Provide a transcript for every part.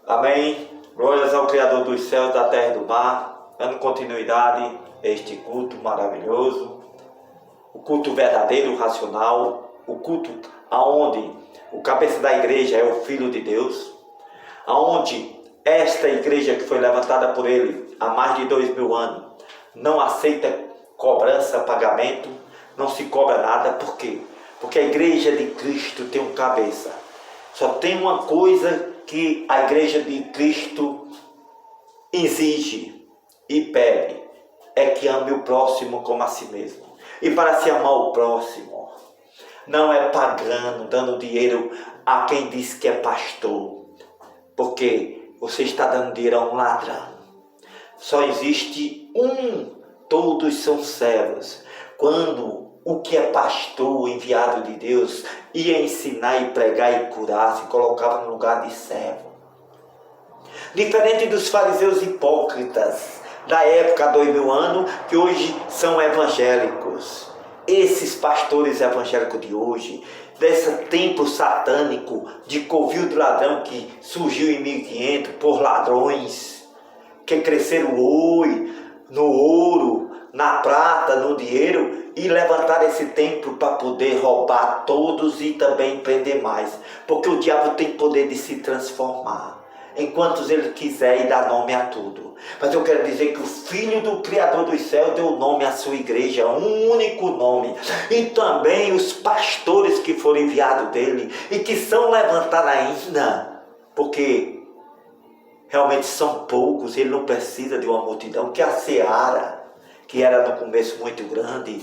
Amém. Glórias ao Criador dos céus, da terra e do mar, dando continuidade a este culto maravilhoso, o culto verdadeiro, racional, o culto aonde o cabeça da igreja é o Filho de Deus, aonde esta igreja que foi levantada por ele há mais de 2000 anos não aceita cobrança, pagamento, não se cobra nada. Por quê? Porque a igreja de Cristo tem um cabeça. Só tem uma coisa que a igreja de Cristo exige e pede, é que ame o próximo como a si mesmo. E para se amar o próximo, não é pagando, dando dinheiro a quem diz que é pastor, porque você está dando dinheiro a um ladrão. Só existe um, todos são servos. Quando o que é pastor, enviado de Deus, ia ensinar e pregar e curar, se colocava no lugar de servo. Diferente dos fariseus hipócritas da época há 2000 anos, que hoje são evangélicos. Esses pastores evangélicos de hoje, desse templo satânico de covil do ladrão que surgiu em 1500 por ladrões, que cresceram no ouro, na prata, no dinheiro, e levantar esse templo para poder roubar todos e também prender mais. Porque o diabo tem poder de se transformar enquanto ele quiser e dar nome a tudo. Mas eu quero dizer que o Filho do Criador dos céus deu nome à sua igreja, um único nome. E também os pastores que foram enviados dele e que são levantados ainda, porque realmente são poucos, ele não precisa de uma multidão, que a seara, que era no começo muito grande,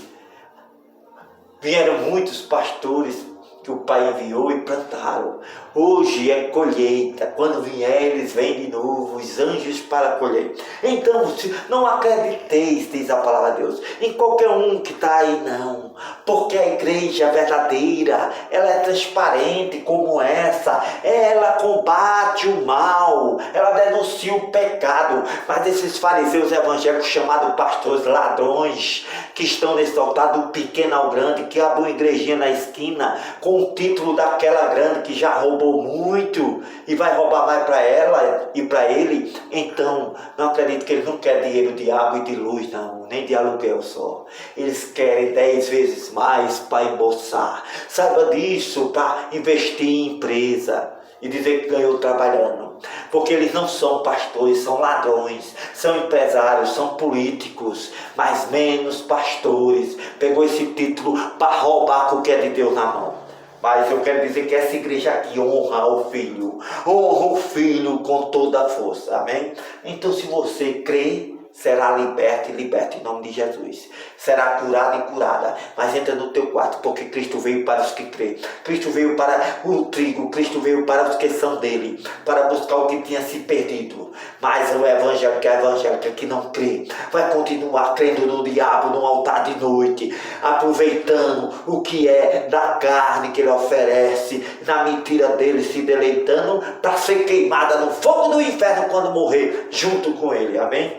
vieram muitos pastores que o Pai enviou e plantaram. Hoje é colheita. Quando vier, eles vêm de novo, os anjos para colher. Então, não acrediteis, diz a palavra de Deus, em qualquer um que está aí, não. Porque a igreja verdadeira, ela é transparente como essa. Ela combate o mal, ela denuncia o pecado. Mas esses fariseus evangélicos chamados pastores ladrões, que estão nesse altar do pequeno ao grande, que abrem uma igrejinha na esquina, com o título daquela grande que já roubou muito e vai roubar mais para ela e para ele. Então, não acredito que eles não querem dinheiro de água e de luz, não, nem de aluguel só. Eles querem 10 vezes mais para embolsar. Saiba disso, para investir em empresa e dizer que ganhou trabalhando. Porque eles não são pastores, são ladrões, são empresários, são políticos, mas menos pastores. Pegou esse título para roubar com o que é de Deus na mão. Mas eu quero dizer que essa igreja aqui honra o Filho com toda a força, amém? Então, se você crê, será liberto e liberto em nome de Jesus. Será curado e curada. Mas entra no teu quarto, porque Cristo veio para os que crêem. Cristo veio para o trigo. Cristo veio para os que são dele, para buscar o que tinha se perdido. Mas o evangélico, a evangélica que não crê, vai continuar crendo no diabo, no altar de noite, aproveitando o que é da carne que ele oferece, na mentira dele, se deleitando para ser queimada no fogo do inferno quando morrer junto com ele, amém?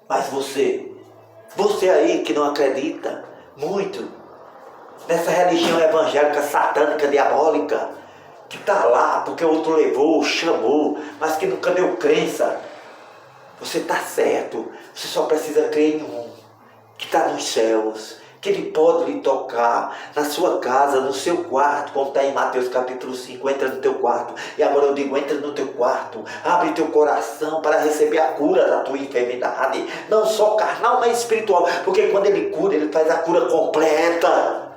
Mas você aí que não acredita muito nessa religião evangélica, satânica, diabólica, que está lá porque o outro levou, chamou, mas que nunca deu crença, você está certo. Você só precisa crer em um, que está nos céus, que ele pode lhe tocar na sua casa, no seu quarto, como está em Mateus capítulo 5, entra no teu quarto. E agora eu digo, entra no teu quarto, abre teu coração para receber a cura da tua enfermidade, não só carnal, mas espiritual, porque quando ele cura, ele faz a cura completa.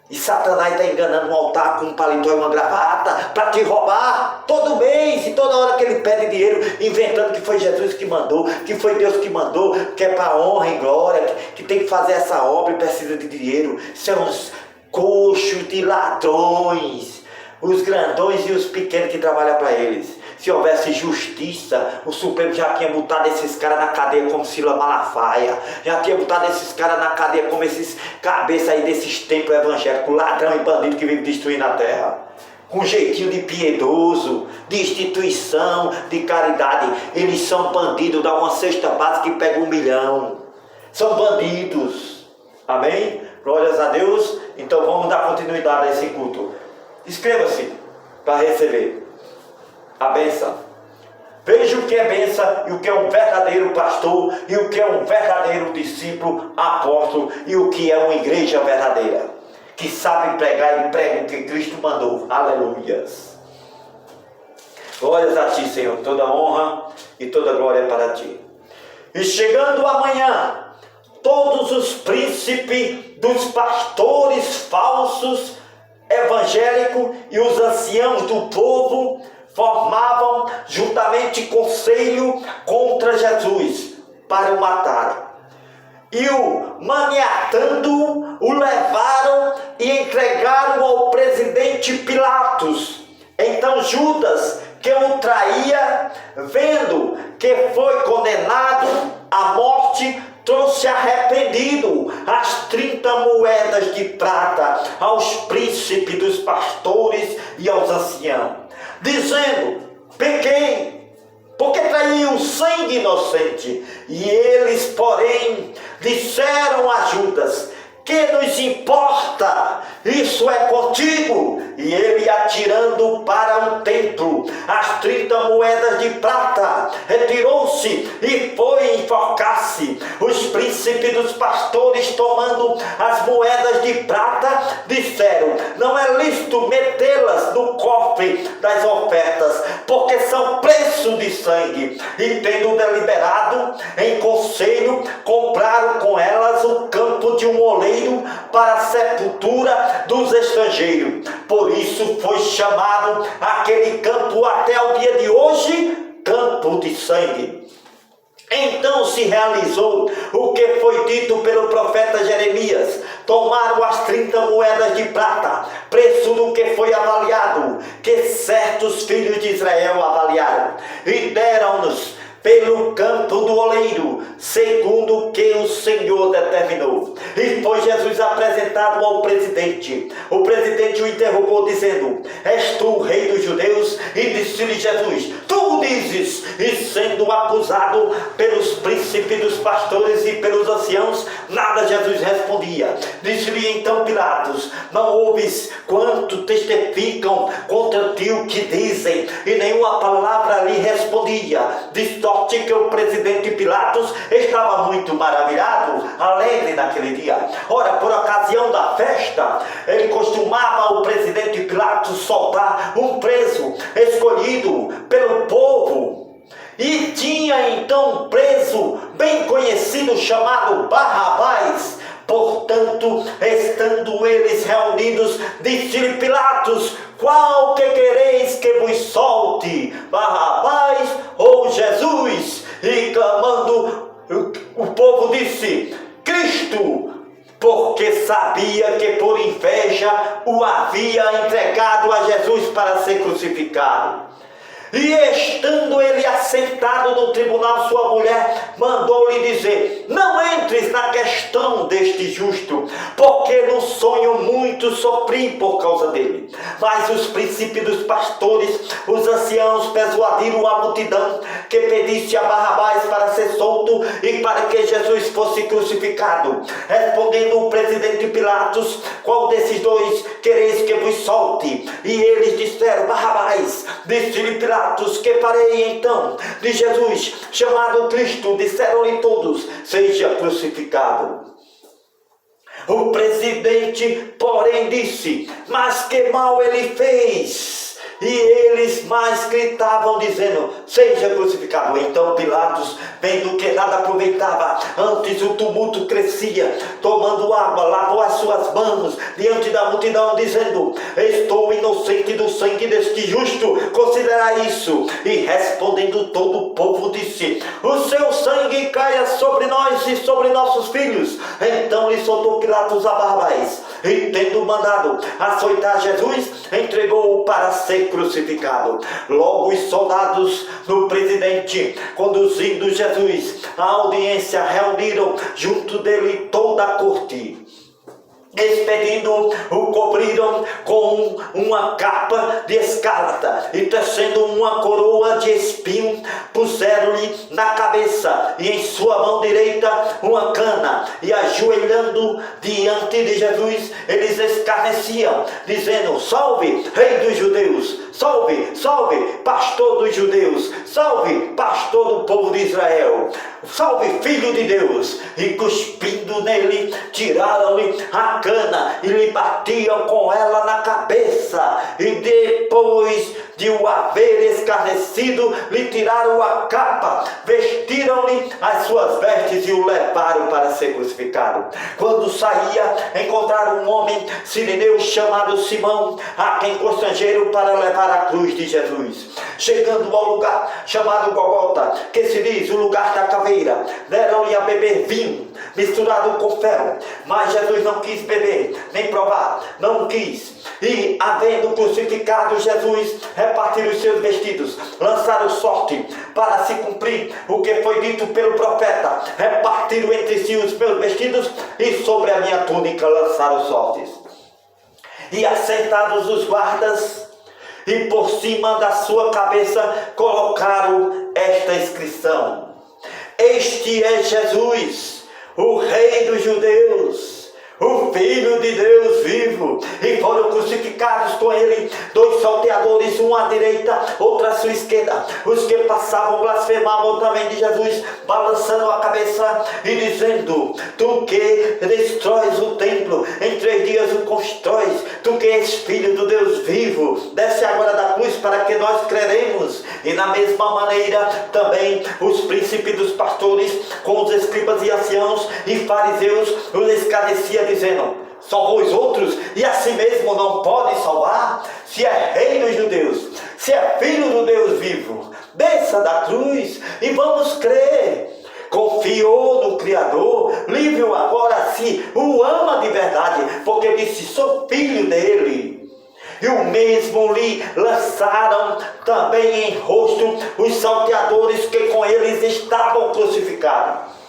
E Satanás está enganando um altar com um paletó e uma gravata para te roubar todo mês e toda hora que ele pede dinheiro, inventando que foi Jesus que mandou, que foi Deus que mandou, que é para honra e glória, que tem que fazer essa obra e precisa de dinheiro. São os coxos de ladrões, os grandões e os pequenos que trabalham para eles. Se houvesse justiça, o Supremo já tinha botado esses caras na cadeia como Sila Malafaia, já tinha botado esses caras na cadeia como esses cabeças aí desses templos evangélicos, ladrão e bandido que vivem destruindo a terra. Com jeitinho de piedoso, de instituição, de caridade. Eles são bandidos, dá uma cesta básica e pega 1 milhão. São bandidos. Amém? Glórias a Deus. Então vamos dar continuidade a esse culto. Inscreva-se para receber a bênção. Veja o que é bênção e o que é um verdadeiro pastor e o que é um verdadeiro discípulo, apóstolo e o que é uma igreja verdadeira, que sabe pregar e prega o que Cristo mandou. Aleluias. Glórias a ti, Senhor, toda honra e toda glória para ti. E chegando amanhã, todos os príncipes dos pastores falsos evangélicos e os anciãos do povo formavam juntamente conselho contra Jesus para o matarem. E o maniatando, o levaram e entregaram ao presidente Pilatos. Então Judas, que o traía, vendo que foi condenado à morte, trouxe arrependido as 30 moedas de prata aos príncipes dos pastores e aos anciãos, dizendo: pequei, porque traí o sangue inocente. E eles, porém, disseram a Judas: que nos importa? Isso é contigo. E ele, atirando para um templo as 30 moedas de prata, retirou-se e foi enforcar-se. Os príncipes dos pastores, tomando as moedas de prata, disseram: não é lícito metê-las no cofre das ofertas, porque são preço de sangue. E tendo deliberado em conselho, compraram com elas o campo de um oleiro para a sepultura dos estrangeiros. Por isso foi chamado aquele campo até o dia de hoje campo de sangue. Então se realizou o que foi dito pelo profeta Jeremias: tomaram as 30 moedas de prata, preço do que foi avaliado, que certos filhos de Israel avaliaram, e deram-nos pelo campo do oleiro, segundo o que o Senhor determinou. E foi Jesus apresentado ao presidente. O presidente o interrogou, dizendo: és tu o rei dos judeus? E disse-lhe Jesus: tu dizes. E sendo acusado pelos príncipes dos pastores e pelos anciãos, nada Jesus respondia. Disse-lhe então Pilatos: não ouves quanto testificam contra ti o que dizem? E nenhuma palavra lhe respondia. De sorte que o presidente Pilatos estava muito maravilhado, alegre naquele dia. Ora, por ocasião da festa, ele costumava, o presidente Pilatos, soltar um preso escolhido pelo povo. E tinha então um preso bem conhecido chamado Barrabás. Portanto, estando eles reunidos, disse-lhe Pilatos: qual que quereis que vos solte, Barrabás ou Jesus? E clamando, o povo disse: Cristo, porque sabia que por inveja o havia entregado a Jesus para ser crucificado. E estando ele assentado no tribunal, sua mulher mandou-lhe dizer: não entres na questão deste justo, porque no sonho muito sofri por causa dele. Mas os príncipes dos pastores, os anciãos, persuadiram a multidão que pedisse a Barrabás para ser solto e para que Jesus fosse crucificado. Respondendo o presidente Pilatos: qual desses dois quereis que vos solte? E eles disseram: Barrabás. Disse-lhe Pilatos: que farei então de Jesus, chamado Cristo? Disseram-lhe todos: seja crucificado. O presidente, porém, disse: mas que mal ele fez? E eles mais gritavam, dizendo: seja crucificado. Então Pilatos, vendo que nada aproveitava, antes o tumulto crescia, tomando água, lavou as suas mãos diante da multidão, dizendo: estou inocente do sangue deste justo, considerai isso. E respondendo todo o povo, disse: o seu sangue caia sobre nós e sobre nossos filhos. Então lhe soltou Pilatos a Barrabás, e tendo mandado açoitar Jesus, entregou-o para ser crucificado. Logo os soldados do presidente, conduzindo Jesus à audiência, reuniram junto dele toda a corte. Despedindo, o cobriram com uma capa de escarlata e, tecendo uma coroa de espinho, puseram-lhe na cabeça e em sua mão direita uma cana, e ajoelhando diante de Jesus, eles escarneciam, dizendo: salve, rei dos judeus! salve, salve, pastor dos judeus, salve, pastor do povo de Israel, salve, filho de Deus. E cuspindo nele, tiraram-lhe a cana e lhe batiam com ela na cabeça, e depois de o haver escarnecido, lhe tiraram a capa, vestiram-lhe as suas vestes e o levaram para ser crucificado. Quando saía, encontraram um homem sirineu chamado Simão, a quem constrangeram para levar a cruz de Jesus. Chegando ao lugar chamado Gólgota, que se diz o lugar da caveira, deram-lhe a beber vinho misturado com fel, mas Jesus não quis beber, nem provar, não quis. E, havendo crucificado Jesus, repartiram os seus vestidos, lançaram sorte para se cumprir o que foi dito pelo profeta: repartiram entre si os meus vestidos, e sobre a minha túnica lançaram sortes. E assentados os guardas, e por cima da sua cabeça colocaram esta inscrição: este é Jesus, o Rei dos Judeus, o Filho de Deus vivo. E foram crucificados com ele 2 salteadores, um à direita, outro à sua esquerda. Os que passavam blasfemavam também de Jesus, balançando a cabeça e dizendo: tu que destróis o templo, em 3 dias o constróis, tu que és filho do Deus vivo, desce agora da cruz para que nós creremos. E na mesma maneira também os príncipes dos pastores, com os escribas e anciãos e fariseus, os escarneciam, dizendo: só vós outros, e a si mesmo não pode salvar? Se é rei dos judeus, se é filho do Deus vivo, desça da cruz e vamos crer. Confiou no Criador, livre-o agora se o ama de verdade, porque disse: sou filho dele. E o mesmo lhe lançaram também em rosto os salteadores que com eles estavam crucificados.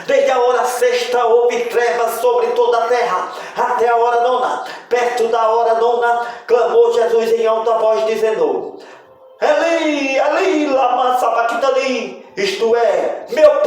Desde a hora sexta houve trevas sobre toda a terra, até a hora nona. Perto da hora nona, clamou Jesus em alta voz, dizendo: Eli, Eli, lama sabachthani, isto é, meu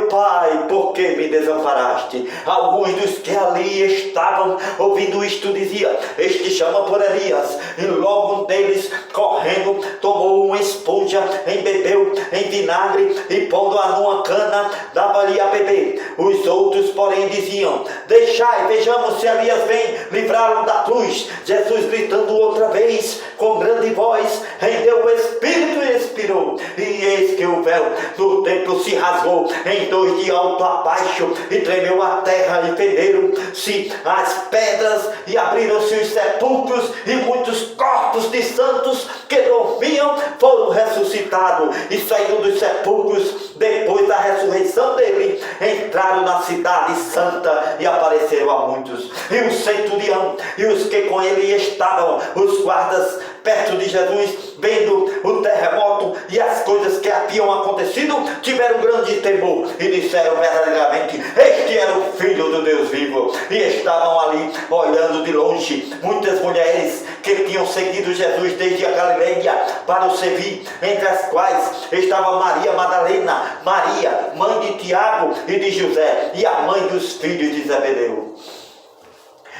Pai, por que me desamparaste? Alguns dos que ali estavam ouvindo isto diziam: este chama por Elias. E logo um deles, correndo, tomou uma esponja, embebeu em vinagre e pondo-a numa cana, dava-lhe a beber. Os outros, porém, diziam: deixai, vejamos se Elias vem livrá-lo da cruz. Jesus, gritando outra vez com grande voz, rendeu o Espírito e expirou. E eis que o véu do templo se rasgou em 2 de alto a baixo, e tremeu a terra, e fenderam-se as pedras, e abriram-se os sepulcros, e muitos corpos de santos que dormiam foram ressuscitados, e saíram dos sepulcros depois da ressurreição dele, entraram na cidade santa e apareceram a muitos. E o centurião e os que com ele estavam, os guardas perto de Jesus, vendo o terremoto e as coisas que haviam acontecido, tiveram grande temor e disseram verdadeiramente: este era o Filho do Deus vivo. E estavam ali olhando de longe muitas mulheres que tinham seguido Jesus desde a Galileia para o servir, entre as quais estava Maria Madalena, Maria, mãe de Tiago e de José, e a mãe dos filhos de Zebedeu.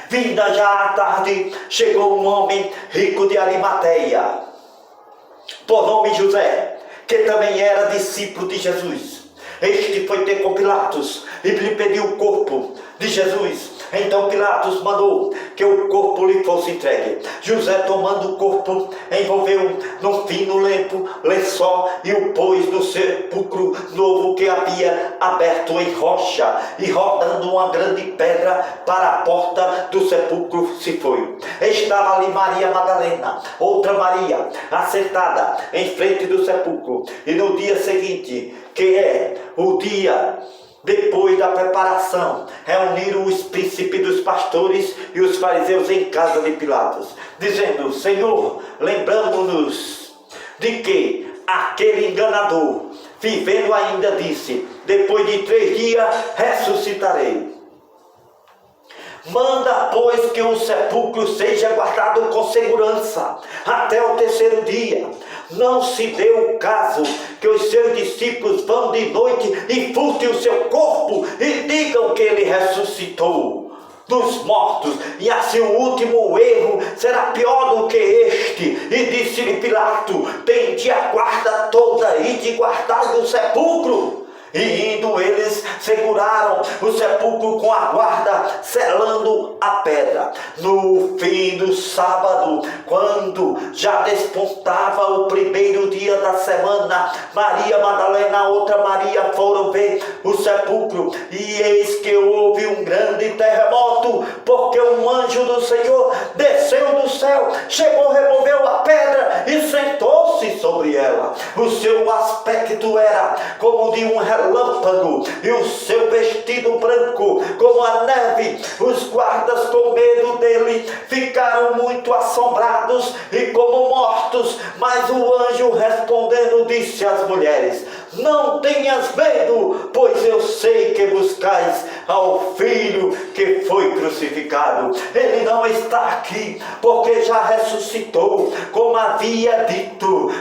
Vinda já à tarde, chegou um homem rico de Arimateia, por nome José, que também era discípulo de Jesus. Este foi ter com Pilatos e lhe pediu o corpo de Jesus. Então Pilatos mandou que o corpo lhe fosse entregue. José, tomando o corpo, envolveu num fino lençol e o pôs no sepulcro novo que havia aberto em rocha, e rodando uma grande pedra para a porta do sepulcro se foi. Estava ali Maria Madalena, outra Maria, assentada em frente do sepulcro. E no dia seguinte, que é o dia depois da preparação, reuniram os príncipes dos pastores e os fariseus em casa de Pilatos, dizendo: Senhor, lembramos-nos de que aquele enganador, vivendo ainda, disse: depois de 3 dias ressuscitarei. Manda, pois, que o sepulcro seja guardado com segurança até o 3º dia. Não se deu o caso que os seus discípulos vão de noite e furtem o seu corpo e digam que ele ressuscitou. dos mortos, e assim o último erro será pior do que este. E disse-lhe Pilato: tende a guarda toda e de guardai o sepulcro. E indo eles seguraram o sepulcro com a guarda, selando a pedra. No fim do sábado, quando já despontava o primeiro dia da semana, Maria Madalena, a outra Maria, foram ver o sepulcro. E eis que houve um grande terremoto, porque um anjo do Senhor desceu do céu, chegou, removeu a pedra e sentou-se sobre ela. O seu aspecto era como de um relâmpago, e o seu vestido branco como a neve. Os guardas, com medo dele, ficaram muito assombrados e como mortos. Mas o anjo, respondendo, disse às mulheres: não tenhas medo, pois eu sei que buscais ao Filho que foi crucificado. Ele não está aqui, porque já ressuscitou, como havia dito.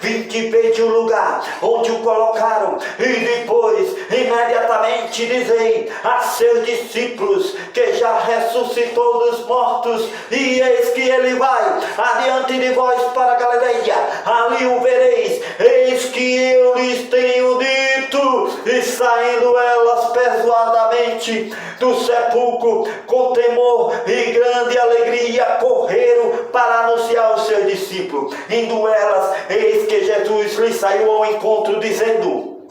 Vinde, vede o lugar onde o colocaram, e depois imediatamente dizei a seus discípulos que já ressuscitou dos mortos, e eis que ele vai adiante de vós para a Galileia, ali o vereis. Eis que eu lhes tenho dito. E saindo elas persuadamente do sepulcro, com temor e grande alegria, correram para anunciar aos seus discípulos. Indo elas, eis que Jesus lhes saiu ao encontro, dizendo: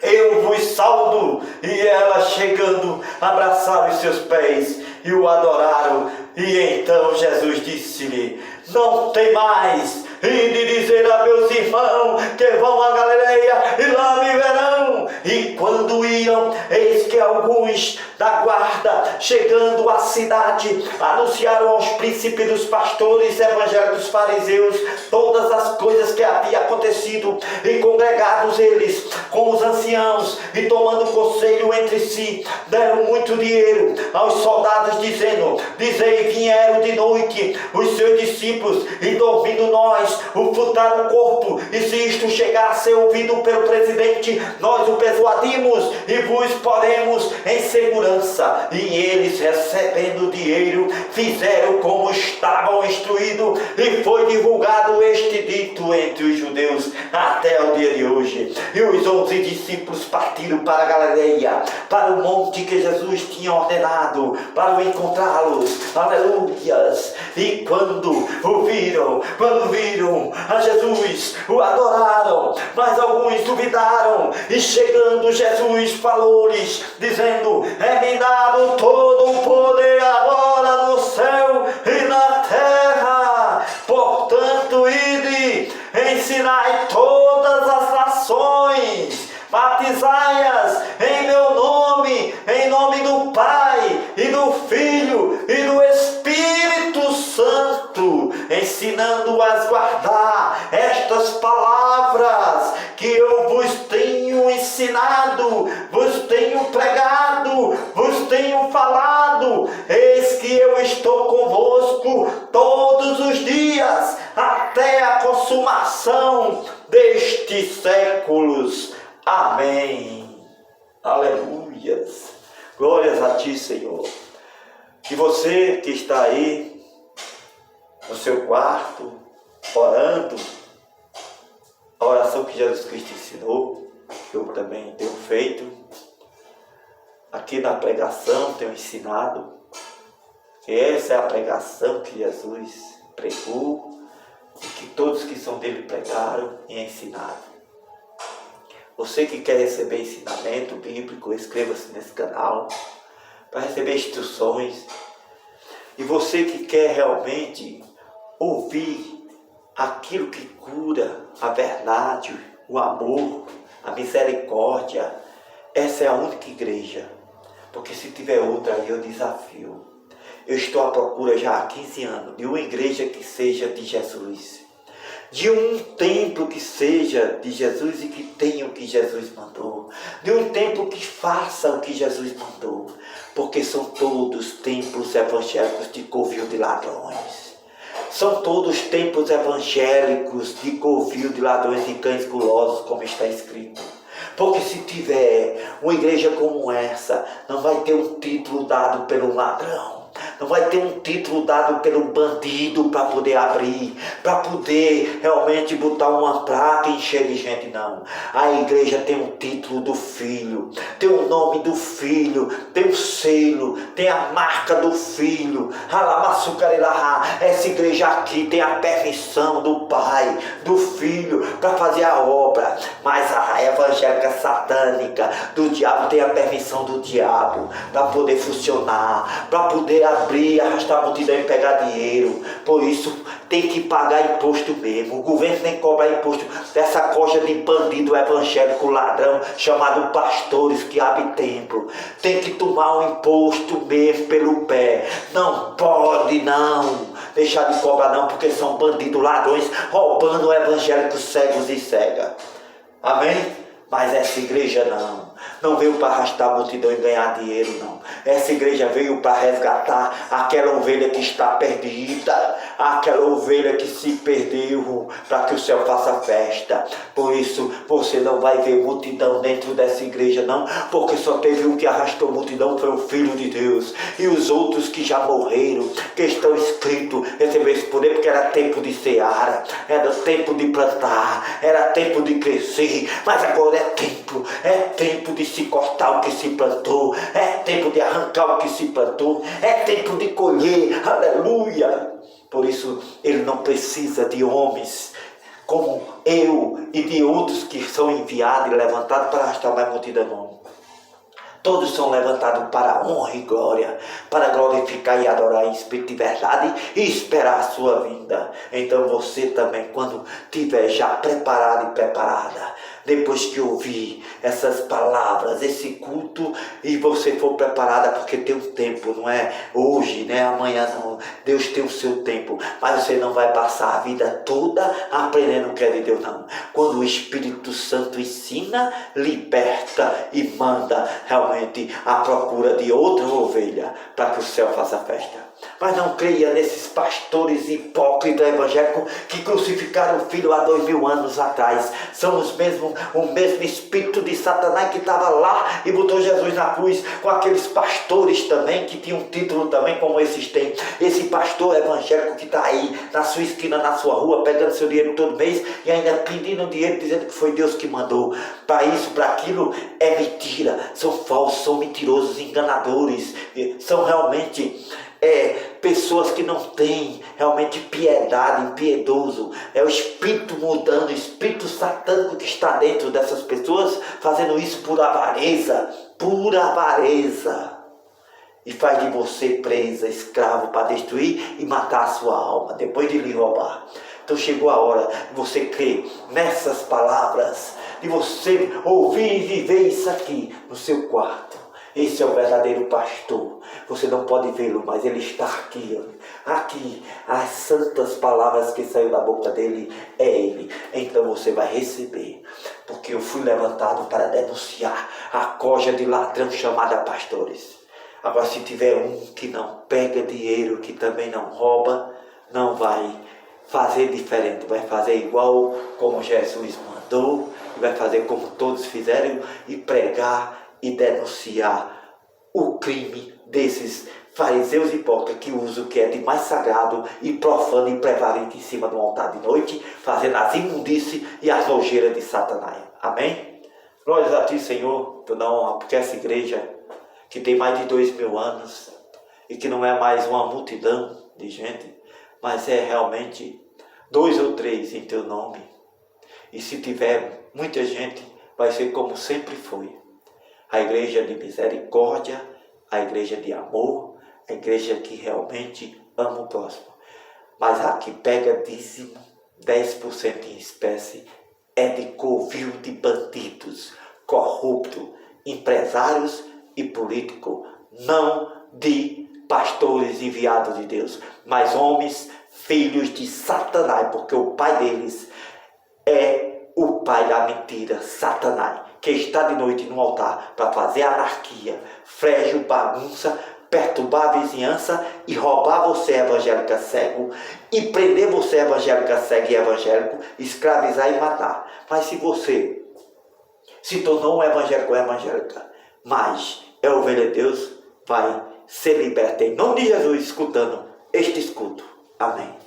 eu vos saldo. E elas, chegando, abraçaram os seus pés e o adoraram. E então Jesus disse-lhe: não temais, ide dizer a meus irmãos que vão a Galileia, e lá me verão. E quando iam, eis que alguns da guarda, chegando à cidade, anunciaram aos príncipes dos pastores evangélicos fariseus todas as coisas que havia acontecido. E congregados eles com os anciãos, e tomando conselho entre si, deram muito dinheiro aos soldados, dizendo: dizei, vieram de noite os seus discípulos, e dormindo nós o furtaram o corpo, e se isto chegar a ser ouvido pelo presidente, nós o persuadimos e vos poremos em segurança. E eles, recebendo dinheiro, fizeram como estavam instruídos, e foi divulgado este dito entre os judeus até o dia de hoje. E os 11 discípulos partiram para a Galileia, para o monte que Jesus tinha ordenado, para o encontrá-los. Aleluias! E quando viram a Jesus, o adoraram, mas alguns duvidaram. E chegando, Jesus falou-lhes, dizendo: é-me dado todo o poder agora no céu e na terra. Portanto, ide, ensinai todas as nações, batizai-as em meu nome, em nome do Pai e do Filho e do Espírito Santo, ensinando-as a guardar estas palavras que eu vos tenho ensinado, vos tenho pregado, vos tenho falado. Eis que eu estou convosco todos os dias, até a consumação destes séculos. Amém. Aleluias. Glórias a ti, Senhor. Que você que está aí no seu quarto, orando, a oração que Jesus Cristo ensinou, que eu também tenho feito, aqui na pregação tenho ensinado, que essa é a pregação que Jesus pregou, e que todos que são dele pregaram e ensinaram. Você que quer receber ensinamento bíblico, inscreva-se nesse canal para receber instruções. E você que quer realmente ouvir aquilo que cura, a verdade, o amor, a misericórdia, essa é a única igreja. Porque se tiver outra aí, eu desafio. Eu estou à procura já há 15 anos de uma igreja que seja de Jesus, de um templo que seja de Jesus e que tenha o que Jesus mandou, de um templo que faça o que Jesus mandou, porque são todos templos evangélicos de covil de ladrões, são todos templos evangélicos de covil de ladrões e cães gulosos, como está escrito. Porque se tiver uma igreja como essa, não vai ter um título dado pelo ladrão. Não vai ter um título dado pelo bandido para poder abrir, para poder realmente botar uma placa e encher de gente, não. A igreja tem um título do Filho, tem o nome do Filho, tem o selo, tem a marca do Filho. Essa igreja aqui tem a permissão do Pai, do Filho, para fazer a obra. Mas a evangélica satânica do diabo tem a permissão do diabo para poder funcionar, para poder abrir, arrastar a multidão e pegar dinheiro. Por isso tem que pagar imposto mesmo. O governo tem que cobrar imposto dessa coxa de bandido evangélico ladrão chamado pastores que abrem templo. Tem que tomar um imposto mesmo pelo pé. Não pode não deixar de cobrar não, porque são bandidos ladrões roubando evangélicos cegos e cegas. Amém? Mas essa igreja não veio para arrastar a multidão e ganhar dinheiro, não. Essa igreja veio para resgatar aquela ovelha que está perdida, aquela ovelha que se perdeu, para que o céu faça festa. Por isso, você não vai ver multidão dentro dessa igreja, não, porque só teve um que arrastou a multidão, foi o Filho de Deus. E os outros que já morreram, que estão escritos, receberam esse poder, porque era tempo de seara, era tempo de plantar, era tempo de crescer, mas agora é tempo de se cortar o que se plantou, é tempo de arrancar o que se plantou, é tempo de colher, aleluia. Por isso ele não precisa de homens como eu e de outros que são enviados e levantados para arrastar mais multidão. Todos são levantados para a honra e glória, para glorificar e adorar em espírito de verdade e esperar a sua vinda. Então você também, quando estiver já preparado e preparada, depois que ouvir essas palavras, esse culto, e você for preparada, porque tem um tempo, não é hoje, né? Amanhã não. Deus tem o seu tempo, mas você não vai passar a vida toda aprendendo o que é de Deus, não. Quando o Espírito Santo ensina, liberta e manda realmente à procura de outra ovelha, para que o céu faça festa. Mas não creia nesses pastores hipócritas evangélicos que crucificaram o Filho há 2000 anos atrás. São o mesmo espírito de Satanás que estava lá e botou Jesus na cruz, com aqueles pastores também que tinham um título também como esses têm. Esse pastor evangélico que está aí na sua esquina, na sua rua, pegando seu dinheiro todo mês e ainda pedindo dinheiro, dizendo que foi Deus que mandou. Para isso, para aquilo, é mentira. São falsos, são mentirosos, enganadores. São realmente pessoas que não têm realmente piedade, impiedoso. É o espírito mudando, o espírito satânico que está dentro dessas pessoas, fazendo isso por avareza, e faz de você presa, escravo, para destruir e matar a sua alma, depois de lhe roubar. Então chegou a hora de você crer nessas palavras, de você ouvir e viver isso aqui no seu quarto. Esse é o verdadeiro pastor. Você não pode vê-lo, mas ele está aqui. Aqui, as santas palavras que saíram da boca dele, é ele. Então você vai receber. Porque eu fui levantado para denunciar a coja de ladrão chamada pastores. Agora, se tiver um que não pega dinheiro, que também não rouba, não vai fazer diferente. Vai fazer igual como Jesus mandou. Vai fazer como todos fizeram e pregar e denunciar o crime desses fariseus hipócritas que usam o que é de mais sagrado e profano e prevalente em cima do altar de noite, fazendo as imundícies e as nojeiras de Satanás. Amém? Glórias a ti, Senhor, toda honra, porque essa igreja que tem mais de 2000 anos e que não é mais uma multidão de gente, mas é realmente 2 ou 3 em teu nome. E se tiver muita gente, vai ser como sempre foi. A igreja de misericórdia, a igreja de amor, a igreja que realmente ama o próximo. Mas a que pega dízimo, 10% em espécie, é de covil de bandidos, corruptos, empresários e políticos, não de pastores enviados de Deus, mas homens, filhos de Satanás, porque o pai deles é o pai da mentira, Satanás, que está de noite no altar para fazer anarquia, frejo, bagunça, perturbar a vizinhança e roubar você, evangélica cego, e prender você, evangélica cego e evangélico, escravizar e matar. Mas se você se tornou um evangélico ou evangélica, mas é ovelha de Deus, vai ser liberta em nome de Jesus, escutando este escuto. Amém.